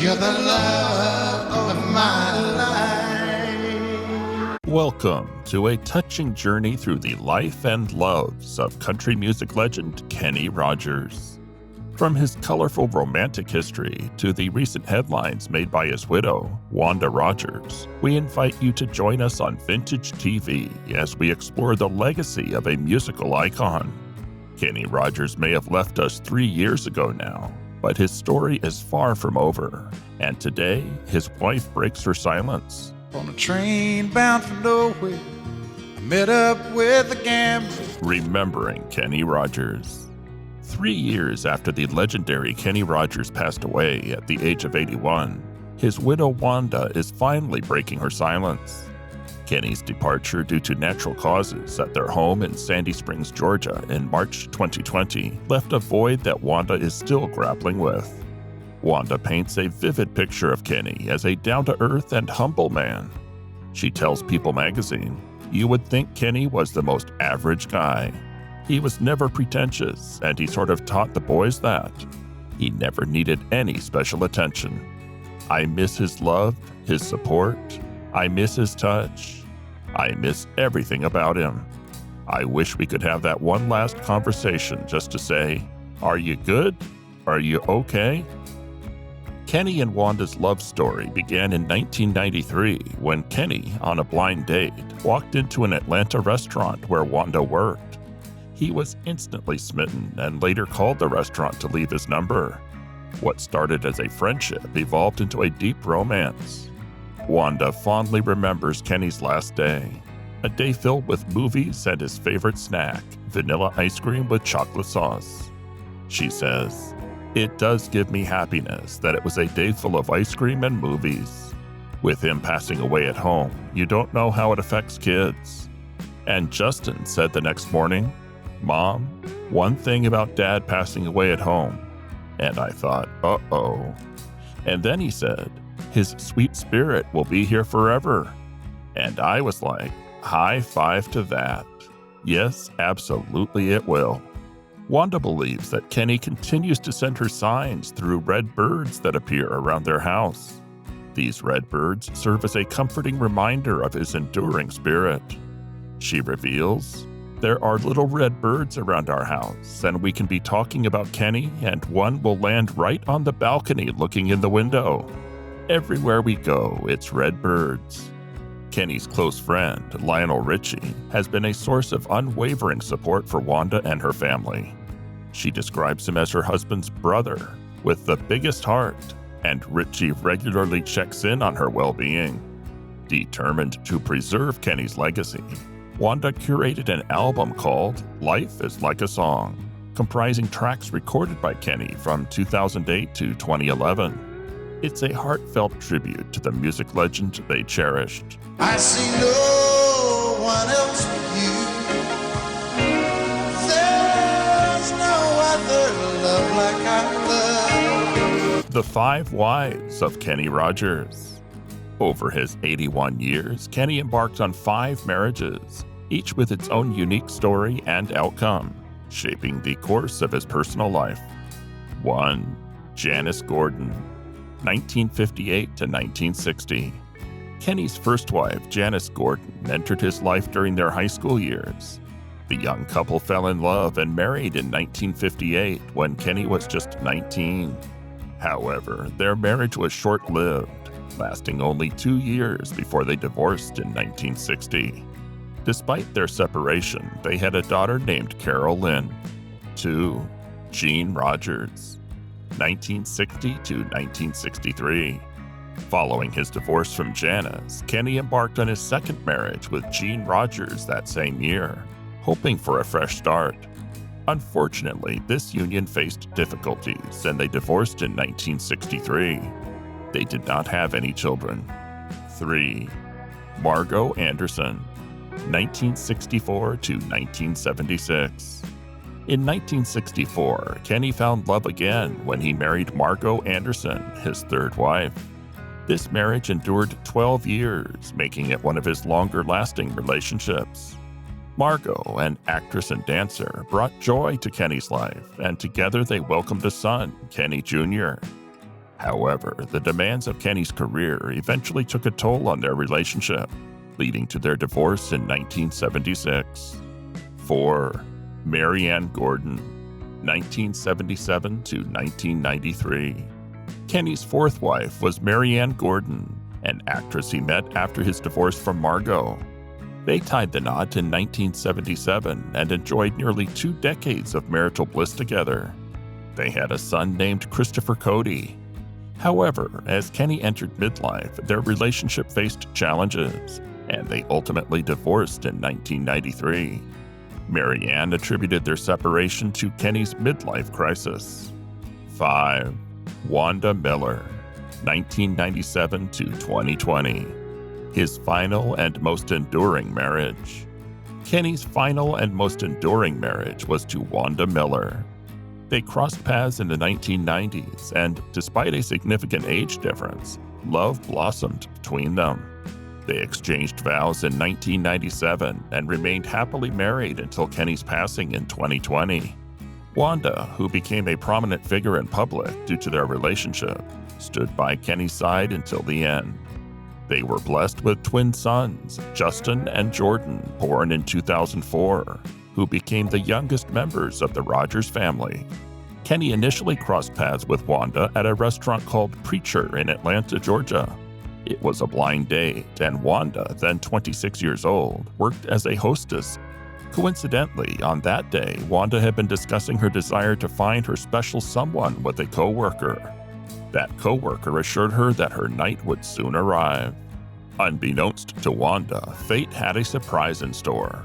You're the love of my life. Welcome to a touching journey through the life and loves of country music legend Kenny Rogers. From his colorful romantic history to the recent headlines made by his widow, Wanda Rogers, we invite you to join us on Vintage TV as we explore the legacy of a musical icon. Kenny Rogers may have left us 3 years ago now, but his story is far from over, and today his wife breaks her silence. On a train bound for nowhere, I met up with a gambler. Remembering Kenny Rogers. 3 years after the legendary Kenny Rogers passed away at the age of 81, his widow Wanda is finally breaking her silence. Kenny's departure due to natural causes at their home in Sandy Springs, Georgia in March 2020 left a void that Wanda is still grappling with. Wanda paints a vivid picture of Kenny as a down-to-earth and humble man. She tells People magazine, "You would think Kenny was the most average guy. He was never pretentious, and he sort of taught the boys that. He never needed any special attention. I miss his love, his support. I miss his touch. I miss everything about him. I wish we could have that one last conversation just to say, 'Are you good? Are you okay?'" Kenny and Wanda's love story began in 1993 when Kenny, on a blind date, walked into an Atlanta restaurant where Wanda worked. He was instantly smitten and later called the restaurant to leave his number. What started as a friendship evolved into a deep romance. Wanda fondly remembers Kenny's last day, a day filled with movies and his favorite snack, vanilla ice cream with chocolate sauce. She says, "It does give me happiness that it was a day full of ice cream and movies. With him passing away at home, you don't know how it affects kids." And Justin said the next morning, "Mom, one thing about Dad passing away at home." And I thought, uh-oh. And then he said, "His sweet spirit will be here forever." And I was like, high five to that. Yes, absolutely it will. Wanda believes that Kenny continues to send her signs through red birds that appear around their house. These red birds serve as a comforting reminder of his enduring spirit. She reveals, "There are little red birds around our house, and we can be talking about Kenny, and one will land right on the balcony looking in the window. Everywhere we go, it's red birds." Kenny's close friend, Lionel Richie, has been a source of unwavering support for Wanda and her family. She describes him as her husband's brother, with the biggest heart, and Richie regularly checks in on her well-being. Determined to preserve Kenny's legacy, Wanda curated an album called Life is Like a Song, comprising tracks recorded by Kenny from 2008 to 2011. It's a heartfelt tribute to the music legend they cherished. I see no one else but you. There's no other love like I love. The 5 Wives of Kenny Rogers. Over his 81 years, Kenny embarked on 5 marriages, each with its own unique story and outcome, shaping the course of his personal life. 1. Janice Gordon, 1958 to 1960. Kenny's first wife, Janice Gordon, entered his life during their high school years. The young couple fell in love and married in 1958 when Kenny was just 19. However, their marriage was short-lived, lasting only 2 years before they divorced in 1960. Despite their separation, they had a daughter named Carol Lynn. 2. Gene Rogers, 1960 to 1963. Following his divorce from Janice, Kenny embarked on his second marriage with Gene Rogers that same year, hoping for a fresh start. Unfortunately, this union faced difficulties and they divorced in 1963. They did not have any children. 3. Margot Anderson, 1964 to 1976. In 1964, Kenny found love again when he married Margot Anderson, his third wife. This marriage endured 12 years, making it one of his longer-lasting relationships. Margot, an actress and dancer, brought joy to Kenny's life, and together they welcomed a son, Kenny Jr. However, the demands of Kenny's career eventually took a toll on their relationship, leading to their divorce in 1976. 4. Marianne Gordon, 1977 to 1993. Kenny's fourth wife was Marianne Gordon, an actress he met after his divorce from Margot. They tied the knot in 1977 and enjoyed nearly 2 decades of marital bliss together. They had a son named Christopher Cody. However, as Kenny entered midlife, their relationship faced challenges, and they ultimately divorced in 1993. Marianne attributed their separation to Kenny's midlife crisis. 5. Wanda Miller, 1997 to 2020. His final and most enduring marriage. Kenny's final and most enduring marriage was to Wanda Miller. They crossed paths in the 1990s, and despite a significant age difference, love blossomed between them. They exchanged vows in 1997 and remained happily married until Kenny's passing in 2020. Wanda, who became a prominent figure in public due to their relationship, stood by Kenny's side until the end. They were blessed with twin sons, Justin and Jordan, born in 2004, who became the youngest members of the Rogers family. Kenny initially crossed paths with Wanda at a restaurant called Preacher in Atlanta, Georgia. It was a blind date, and Wanda, then 26 years old, worked as a hostess. Coincidentally, on that day, Wanda had been discussing her desire to find her special someone with a coworker. That coworker assured her that her night would soon arrive. Unbeknownst to Wanda, fate had a surprise in store.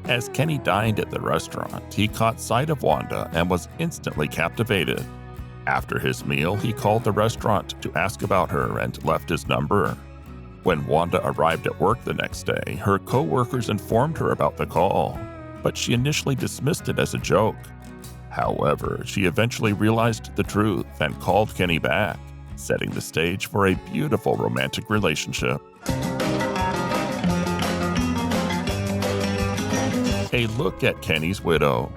As Kenny dined at the restaurant, he caught sight of Wanda and was instantly captivated. After his meal, he called the restaurant to ask about her and left his number. When Wanda arrived at work the next day, her co-workers informed her about the call, but she initially dismissed it as a joke. However, she eventually realized the truth and called Kenny back, setting the stage for a beautiful romantic relationship. A look at Kenny's widow.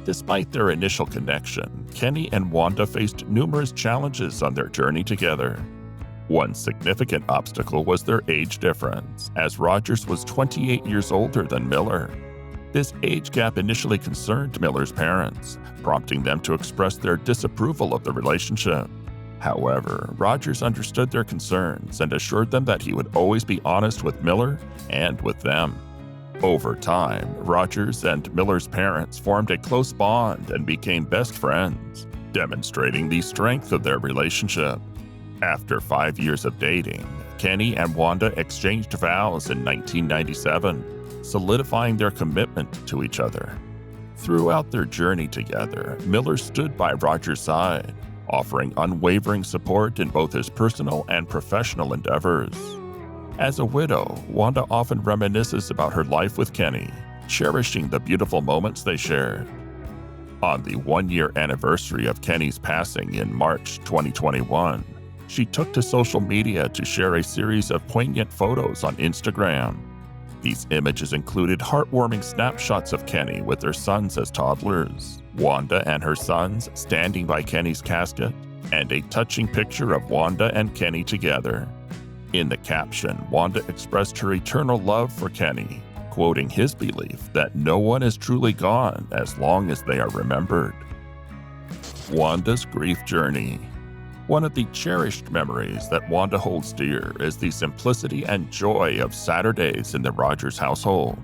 Despite their initial connection, Kenny and Wanda faced numerous challenges on their journey together. One significant obstacle was their age difference, as Rogers was 28 years older than Miller. This age gap initially concerned Miller's parents, prompting them to express their disapproval of the relationship. However, Rogers understood their concerns and assured them that he would always be honest with Miller and with them. Over time, Rogers and Miller's parents formed a close bond and became best friends, demonstrating the strength of their relationship. After 5 years of dating, Kenny and Wanda exchanged vows in 1997, solidifying their commitment to each other. Throughout their journey together, Miller stood by Rogers' side, offering unwavering support in both his personal and professional endeavors. As a widow, Wanda often reminisces about her life with Kenny, cherishing the beautiful moments they shared. On the 1-year anniversary of Kenny's passing in March 2021, she took to social media to share a series of poignant photos on Instagram. These images included heartwarming snapshots of Kenny with their sons as toddlers, Wanda and her sons standing by Kenny's casket, and a touching picture of Wanda and Kenny together. In the caption, Wanda expressed her eternal love for Kenny, quoting his belief that no one is truly gone as long as they are remembered. Wanda's grief journey. One of the cherished memories that Wanda holds dear is the simplicity and joy of Saturdays in the Rogers household.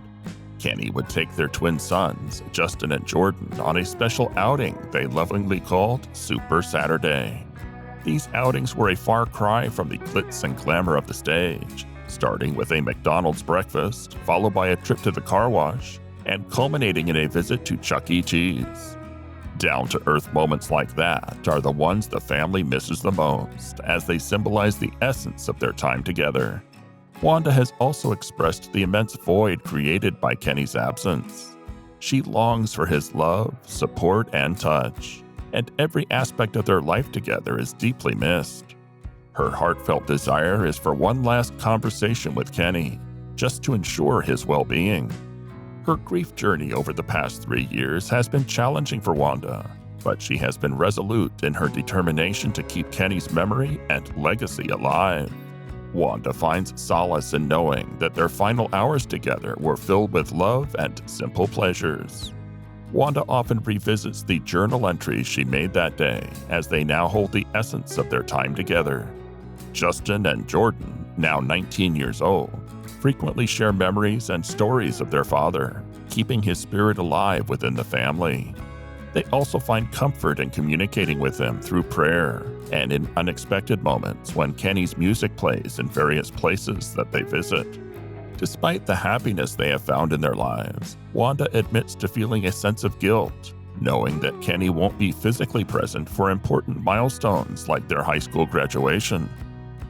Kenny would take their twin sons, Justin and Jordan, on a special outing they lovingly called Super Saturday. These outings were a far cry from the glitz and glamour of the stage, starting with a McDonald's breakfast, followed by a trip to the car wash, and culminating in a visit to Chuck E. Cheese. Down-to-earth moments like that are the ones the family misses the most, as they symbolize the essence of their time together. Wanda has also expressed the immense void created by Kenny's absence. She longs for his love, support, and touch, and every aspect of their life together is deeply missed. Her heartfelt desire is for one last conversation with Kenny, just to ensure his well-being. Her grief journey over the past 3 years has been challenging for Wanda, but she has been resolute in her determination to keep Kenny's memory and legacy alive. Wanda finds solace in knowing that their final hours together were filled with love and simple pleasures. Wanda often revisits the journal entries she made that day, as they now hold the essence of their time together. Justin and Jordan, now 19 years old, frequently share memories and stories of their father, keeping his spirit alive within the family. They also find comfort in communicating with him through prayer and in unexpected moments when Kenny's music plays in various places that they visit. Despite the happiness they have found in their lives, Wanda admits to feeling a sense of guilt, knowing that Kenny won't be physically present for important milestones like their high school graduation.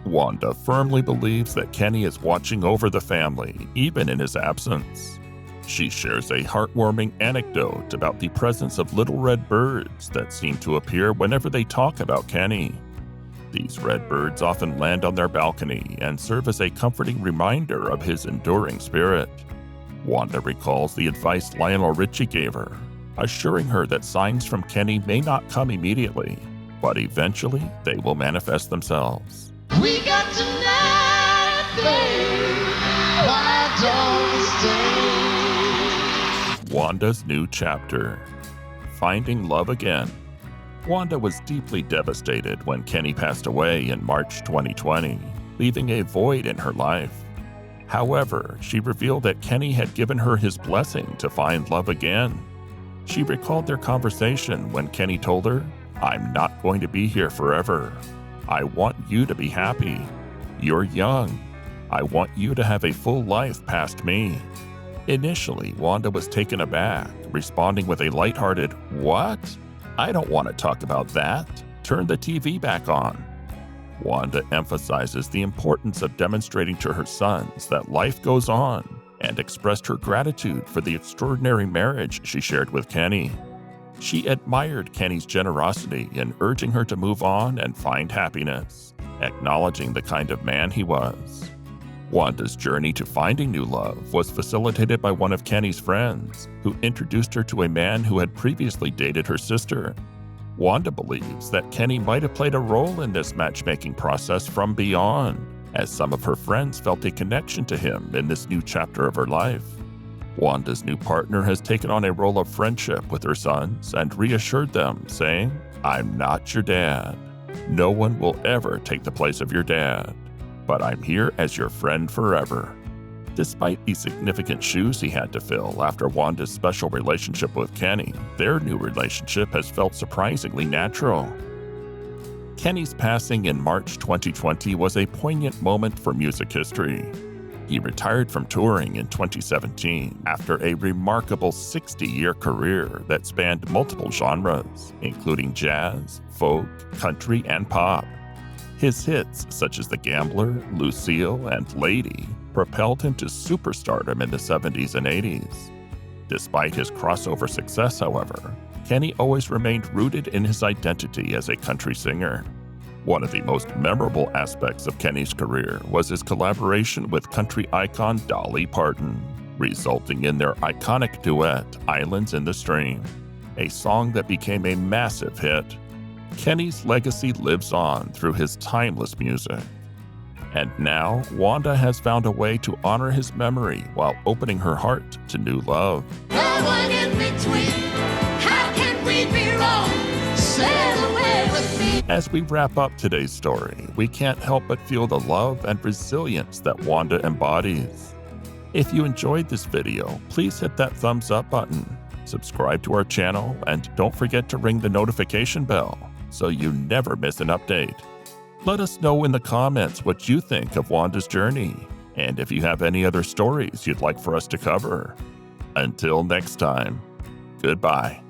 Wanda firmly believes that Kenny is watching over the family, even in his absence. She shares a heartwarming anecdote about the presence of little red birds that seem to appear whenever they talk about Kenny. These red birds often land on their balcony and serve as a comforting reminder of his enduring spirit. Wanda recalls the advice Lionel Richie gave her, assuring her that signs from Kenny may not come immediately, but eventually they will manifest themselves. We got tonight, babe. Why don't we stay? Wanda's new chapter. Finding love again. Wanda was deeply devastated when Kenny passed away in March 2020, leaving a void in her life. However, she revealed that Kenny had given her his blessing to find love again. She recalled their conversation when Kenny told her, "I'm not going to be here forever. I want you to be happy. You're young. I want you to have a full life past me." Initially, Wanda was taken aback, responding with a lighthearted, "What? I don't want to talk about that. Turn the TV back on." Wanda emphasizes the importance of demonstrating to her sons that life goes on and expressed her gratitude for the extraordinary marriage she shared with Kenny. She admired Kenny's generosity in urging her to move on and find happiness, acknowledging the kind of man he was. Wanda's journey to finding new love was facilitated by one of Kenny's friends, who introduced her to a man who had previously dated her sister. Wanda believes that Kenny might have played a role in this matchmaking process from beyond, as some of her friends felt a connection to him in this new chapter of her life. Wanda's new partner has taken on a role of friendship with her sons and reassured them, saying, "I'm not your dad. No one will ever take the place of your dad. But I'm here as your friend forever." Despite the significant shoes he had to fill after Wanda's special relationship with Kenny, their new relationship has felt surprisingly natural. Kenny's passing in March 2020 was a poignant moment for music history. He retired from touring in 2017 after a remarkable 60-year career that spanned multiple genres, including jazz, folk, country, and pop. His hits, such as The Gambler, Lucille, and Lady, propelled him to superstardom in the 70s and 80s. Despite his crossover success, however, Kenny always remained rooted in his identity as a country singer. One of the most memorable aspects of Kenny's career was his collaboration with country icon Dolly Parton, resulting in their iconic duet, Islands in the Stream, a song that became a massive hit. Kenny's legacy lives on through his timeless music. And now, Wanda has found a way to honor his memory while opening her heart to new love. No one in between. How can we be wrong? Sail away with me. As we wrap up today's story, we can't help but feel the love and resilience that Wanda embodies. If you enjoyed this video, please hit that thumbs up button, subscribe to our channel, and don't forget to ring the notification bell so you never miss an update. Let us know in the comments what you think of Wanda's journey, and if you have any other stories you'd like for us to cover. Until next time, goodbye.